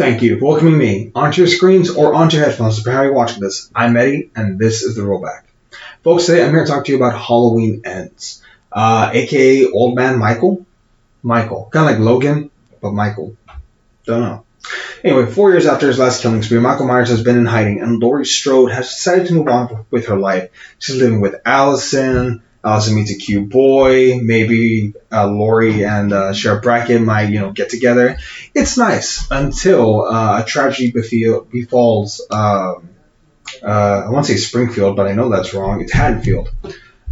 Thank you for welcoming me onto your screens or onto your headphones, depending on how you're watching this. I'm Eddie, and this is The Rollback. Folks, today I'm here to talk to you about Halloween Ends, aka Old Man Michael. Michael. Kind of like Logan, but Michael. Don't know. Anyway, 4 years after his last killing spree, Michael Myers has been in hiding, and Laurie Strode has decided to move on with her life. She's living with Allison. Allison meets a cute boy. Maybe Laurie and Sheriff Brackett might, get together. It's nice until a tragedy befalls. I want to say Springfield, but I know that's wrong. It's Haddonfield.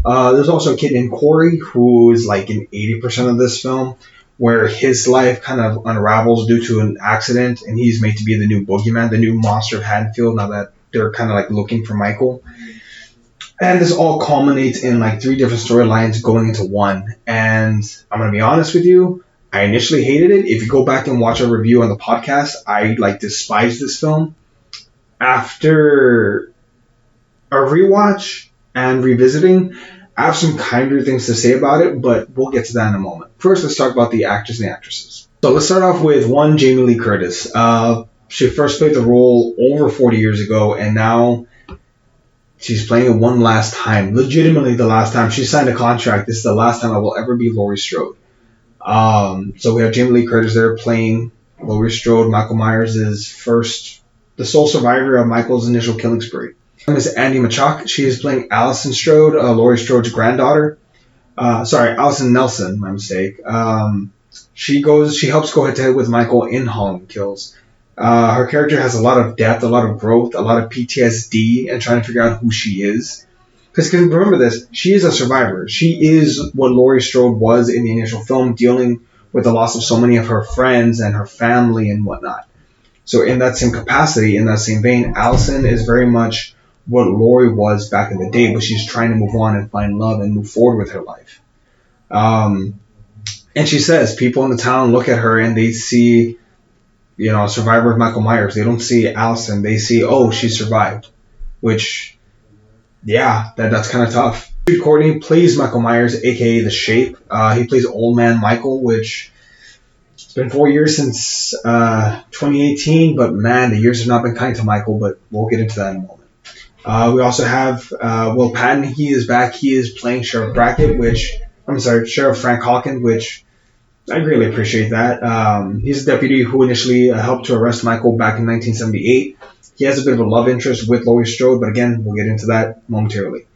There's also a kid named Corey who is like in 80% of this film, where his life kind of unravels due to an accident, and he's made to be the new boogeyman, the new monster of Haddonfield, now that they're kind of like looking for Michael. And this all culminates in like 3 different storylines going into one. And I'm going to be honest with you, I initially hated it. If you go back and watch a review on the podcast, I despised this film. After a rewatch and revisiting, I have some kinder things to say about it, but we'll get to that in a moment. First, let's talk about the actors and the actresses. So let's start off with one Jamie Lee Curtis. She first played the role over 40 years ago, and now she's playing it one last time. Legitimately the last time. She signed a contract. This is the last time I will ever be Laurie Strode. So we have Jamie Lee Curtis there playing Laurie Strode. Michael Myers is the sole survivor of Michael's initial killing spree. Is Andy Machak. She is playing Allison Strode, Laurie Strode's granddaughter. Allison Nelson, my mistake. She helps go head to head with Michael in Halloween Kills. Her character has a lot of depth, a lot of growth, a lot of PTSD, and trying to figure out who she is. Because remember this, she is a survivor. She is what Laurie Strode was in the initial film, dealing with the loss of so many of her friends and her family and whatnot. So in that same capacity, in that same vein, Allison is very much what Laurie was back in the day, but she's trying to move on and find love and move forward with her life. And she says people in the town look at her and they see, a survivor of Michael Myers. They don't see Allison. They see, oh, she survived. Which, yeah, that's kind of tough. Courtney plays Michael Myers, a.k.a. The Shape. He plays Old Man Michael, which it's been 4 years since 2018, but man, the years have not been kind to Michael, but we'll get into that in a moment. We also have Will Patton. He is back. He is playing Sheriff Brackett, Sheriff Frank Hawkins, which I greatly appreciate that. He's a deputy who initially helped to arrest Michael back in 1978. He has a bit of a love interest with Laurie Strode, but again, we'll get into that momentarily.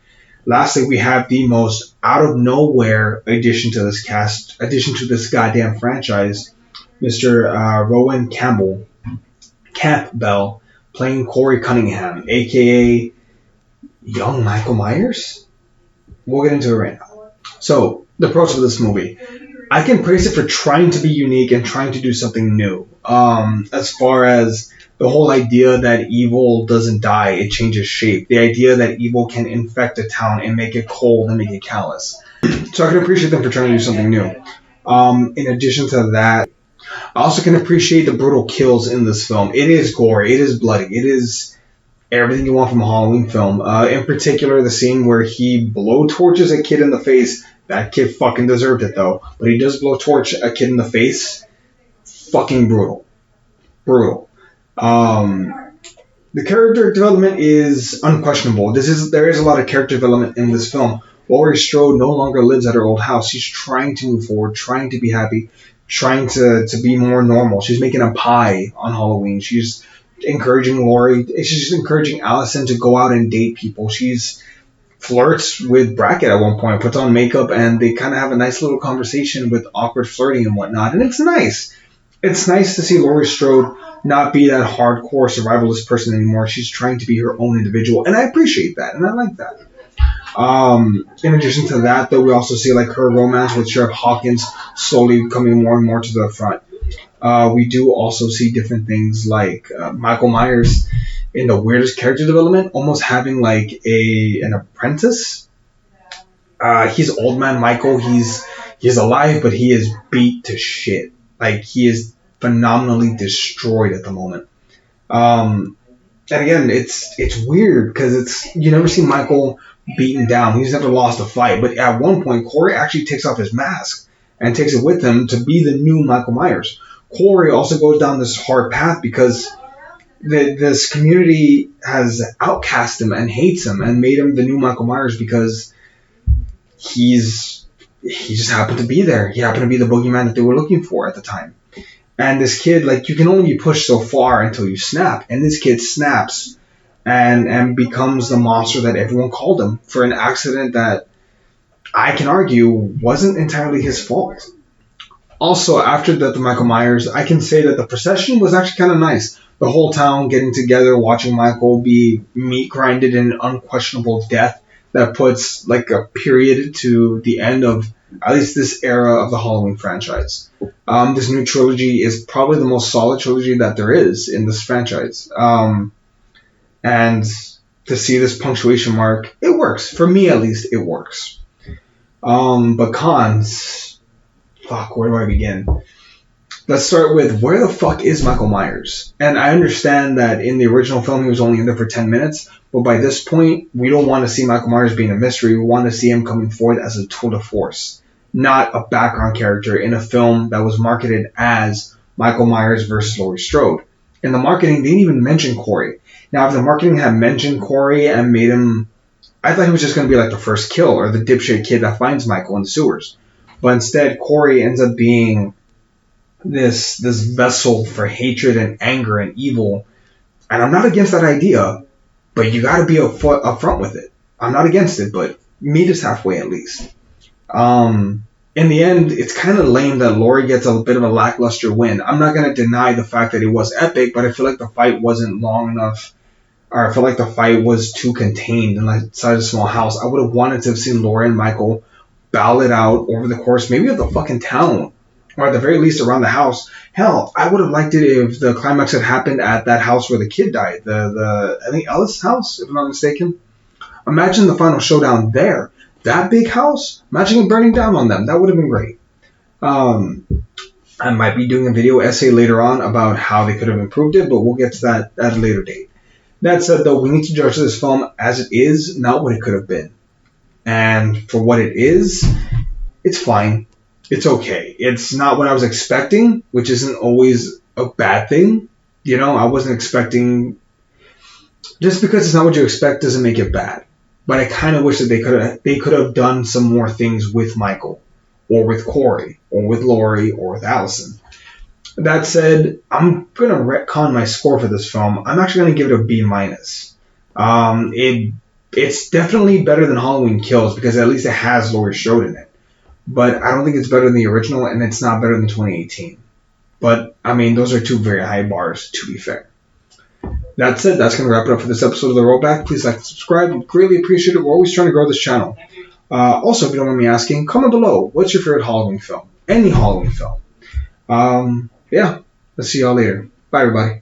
Lastly, we have the most out-of-nowhere addition to this goddamn franchise, Mr. Rowan Campbell, playing Corey Cunningham, a.k.a. Young Michael Myers? We'll get into it right now. So, the approach of this movie. I can praise it for trying to be unique and trying to do something new. As far as the whole idea that evil doesn't die, it changes shape. The idea that evil can infect a town and make it cold and make it callous. So I can appreciate them for trying to do something new. In addition to that, I also can appreciate the brutal kills in this film. It is gory, it is bloody, it is everything you want from a Halloween film. In particular, the scene where he blowtorches a kid in the face. That kid fucking deserved it, though. But he does blowtorch a kid in the face. Fucking brutal. Brutal. The character development is unquestionable. There is a lot of character development in this film. Laurie Strode no longer lives at her old house. She's trying to move forward, trying to be happy, trying to be more normal. She's making a pie on Halloween. She's encouraging Allison to go out and date people. She's flirts with Brackett at one point, puts on makeup, and they kind of have a nice little conversation with awkward flirting and whatnot. And it's nice. It's nice to see Laurie Strode not be that hardcore survivalist person anymore. She's trying to be her own individual, and I appreciate that, and I like that. In addition to that, though, we also see her romance with Sheriff Hawkins slowly coming more and more to the front. We do also see different things like Michael Myers in the weirdest character development, almost having an apprentice. He's Old Man Michael. He's alive, but he is beat to shit. He is phenomenally destroyed at the moment. And again, it's weird because you never see Michael beaten down. He's never lost a fight. But at one point, Corey actually takes off his mask and takes it with him to be the new Michael Myers, Corey also goes down this hard path because this community has outcast him and hates him and made him the new Michael Myers because he just happened to be there. He happened to be the boogeyman that they were looking for at the time. And this kid, like, you can only be pushed so far until you snap. And this kid snaps and becomes the monster that everyone called him for an accident that I can argue wasn't entirely his fault. Also, after the Michael Myers, I can say that the procession was actually kind of nice. The whole town getting together, watching Michael be meat grinded in unquestionable death that puts like a period to the end of at least this era of the Halloween franchise. This new trilogy is probably the most solid trilogy that there is in this franchise. And to see this punctuation mark, it works. For me, at least, it works. But cons, fuck, where do I begin? Let's start with, where the fuck is Michael Myers? And I understand that in the original film he was only in there for 10 minutes, but by this point, we don't want to see Michael Myers being a mystery. We want to see him coming forward as a tour de force, not a background character in a film that was marketed as Michael Myers versus Laurie Strode. In the marketing, they didn't even mention Corey. Now, if the marketing had mentioned Corey and made him, I thought he was just going to be like the first kill or the dipshit kid that finds Michael in the sewers. But instead, Corey ends up being this vessel for hatred and anger and evil. And I'm not against that idea, but you got to be upfront with it. I'm not against it, but meet us halfway at least. In the end, it's kind of lame that Laurie gets a bit of a lackluster win. I'm not going to deny the fact that it was epic, but I feel like the fight wasn't long enough, or I feel like the fight was too contained inside a small house. I would have wanted to have seen Laurie and Michael battle it out over the course, maybe of the fucking town, or at the very least around the house. Hell, I would have liked it if the climax had happened at that house where the kid died, the I think Ellis house, if I'm not mistaken. Imagine the final showdown there. That big house, imagine it burning down on them. That would have been great. I might be doing a video essay later on about how they could have improved it, but we'll get to that at a later date. That said, though, we need to judge this film as it is, not what it could have been. And for what it is, it's fine. It's okay. It's not what I was expecting, which isn't always a bad thing. You know, I wasn't expecting... Just because it's not what you expect doesn't make it bad. But I kind of wish that they could have done some more things with Michael, or with Corey, or with Laurie, or with Allison. That said, I'm going to retcon my score for this film. I'm actually going to give it a B-. It's definitely better than Halloween Kills, because at least it has Laurie Strode in it. But I don't think it's better than the original, and it's not better than 2018. But, I mean, those are two very high bars, to be fair. That said, that's going to wrap it up for this episode of The Rollback. Please like and subscribe. We'd greatly appreciate it. We're always trying to grow this channel. Also, if you don't mind me asking, comment below. What's your favorite Halloween film? Any Halloween film. Yeah. Let's see y'all later. Bye, everybody.